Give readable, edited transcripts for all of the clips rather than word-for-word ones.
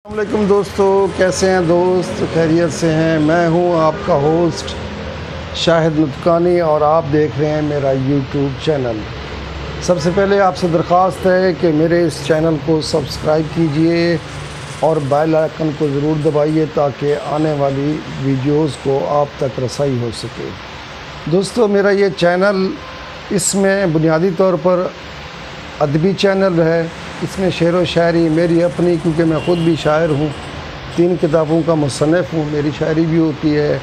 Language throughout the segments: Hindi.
अस्सलामुअलैकुम दोस्तों, कैसे हैं दोस्त? खैरियत से हैं? मैं हूं आपका होस्ट शाहिद नुतकानी और आप देख रहे हैं मेरा यूट्यूब चैनल। सबसे पहले आपसे दरख्वास्त है कि मेरे इस चैनल को सब्सक्राइब कीजिए और बेल आइकन को ज़रूर दबाइए ताकि आने वाली वीडियोस को आप तक रसाई हो सके। दोस्तों, मेरा ये चैनल, इसमें बुनियादी तौर पर अदबी चैनल है। इसमें शेर व शायरी मेरी अपनी, क्योंकि मैं ख़ुद भी शायर हूँ, 3 किताबों का मुसन्निफ़ हूँ। मेरी शायरी भी होती है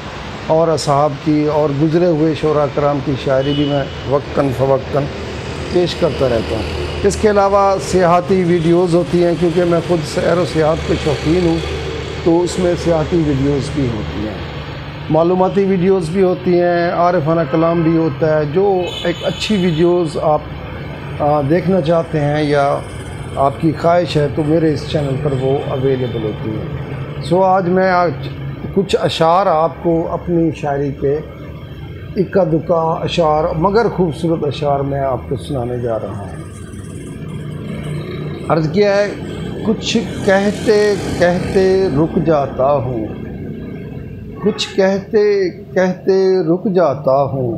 और असहाब की और गुज़रे हुए शोरा कराम की शायरी भी मैं वक्तन फ़वक्तन पेश करता रहता हूँ। इसके अलावा सियाहती वीडियोज़ होती हैं, क्योंकि मैं ख़ुद सैर व सियाहत के शौकीन हूँ, तो उसमें सियाहती वीडियोज़ भी होती हैं, मालूमाती वीडियोज़ भी होती हैं, आरिफाना कलाम भी होता है। जो एक अच्छी वीडियोज़ आप देखना चाहते हैं या आपकी ख्वाहिश है, तो मेरे इस चैनल पर वो अवेलेबल होती है। सो आज मैं कुछ अशार आपको अपनी शायरी के इक्का दुक्का अशार, मगर खूबसूरत अशार मैं आपको सुनाने जा रहा हूँ। अर्ज़ किया है, कुछ कहते कहते रुक जाता हूँ, कुछ कहते कहते रुक जाता हूँ,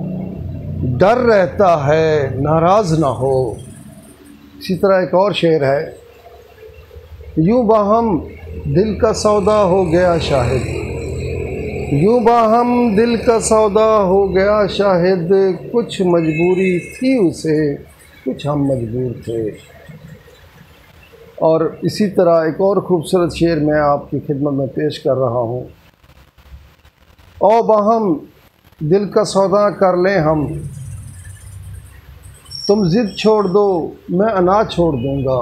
डर रहता है नाराज़ ना हो। इसी तरह एक और शेर है, यूँ बाहम दिल का सौदा हो गया शाहिद, यूँ बाहम दिल का सौदा हो गया शाहिद, कुछ मजबूरी थी उसे, कुछ हम मजबूर थे। और इसी तरह एक और ख़ूबसूरत शेर मैं आपकी खिदमत में पेश कर रहा हूँ। ओ बाहम दिल का सौदा कर लें हम, तुम ज़िद छोड़ दो मैं अना छोड़ दूँगा,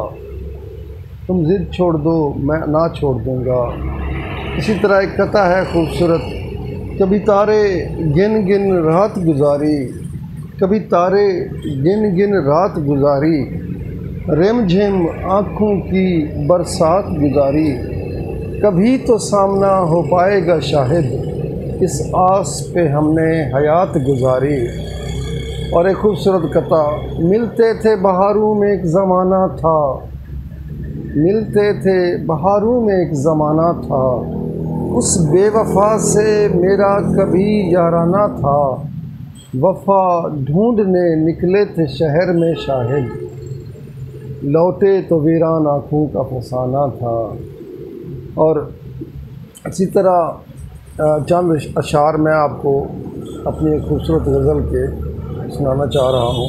तुम ज़िद छोड़ दो मैं अना छोड़ दूँगा। इसी तरह एक कथा है खूबसूरत, कभी तारे गिन गिन रात गुजारी, कभी तारे गिन गिन रात गुजारी, रिमझिम आँखों की बरसात गुजारी, कभी तो सामना हो पाएगा शाहिद, इस आस पे हमने हयात गुजारी। और एक खूबसूरत कथा, मिलते थे बहारों में एक ज़माना था, मिलते थे बहारों में एक ज़माना था, उस बेवफा से मेरा कभी याराना था, वफा ढूंढने निकले थे शहर में शाहिद, लौटे तो वीरान आँखों का फसाना था। और इसी तरह चंद अशार मैं आपको अपनी खूबसूरत गज़ल के सुनाना चाह रहा हूँ।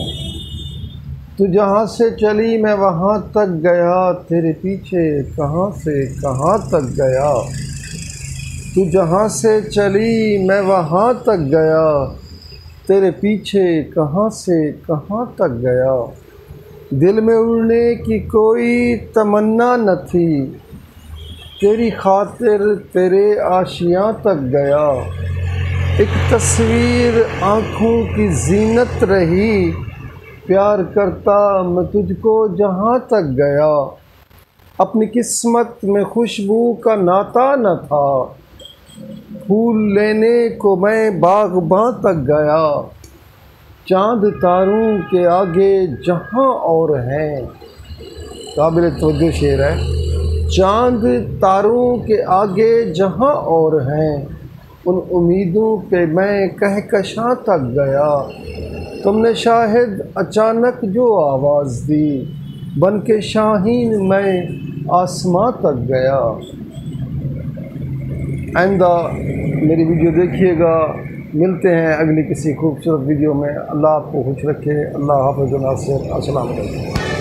तू जहाँ से चली मैं वहाँ तक गया, तेरे पीछे कहाँ से कहाँ तक गया, तू जहाँ से चली मैं वहाँ तक गया, तेरे पीछे कहाँ से कहाँ तक गया, दिल में उड़ने की कोई तमन्ना न थी, तेरी खातिर तेरे आशियाँ तक गया, एक तस्वीर आँखों की जीनत रही, प्यार करता मैं तुझको जहाँ तक गया, अपनी किस्मत में खुशबू का नाता न था, फूल लेने को मैं बाग़बां तक गया, चाँद तारों के आगे जहाँ और हैं, काबिल तवज्जो शेर है, चाँद तारों के आगे जहाँ और हैं, उन उम्मीदों पे मैं कहकशां तक गया, तुमने शाहिद अचानक जो आवाज़ दी, बन के शाहीन मैं आसमां तक गया। आइंदा मेरी वीडियो देखिएगा। मिलते हैं अगली किसी खूबसूरत वीडियो में। अल्लाह आपको खुश रखे। अल्लाह हाफ़िज़ व नासिर। अस्सलाम वालेकुम।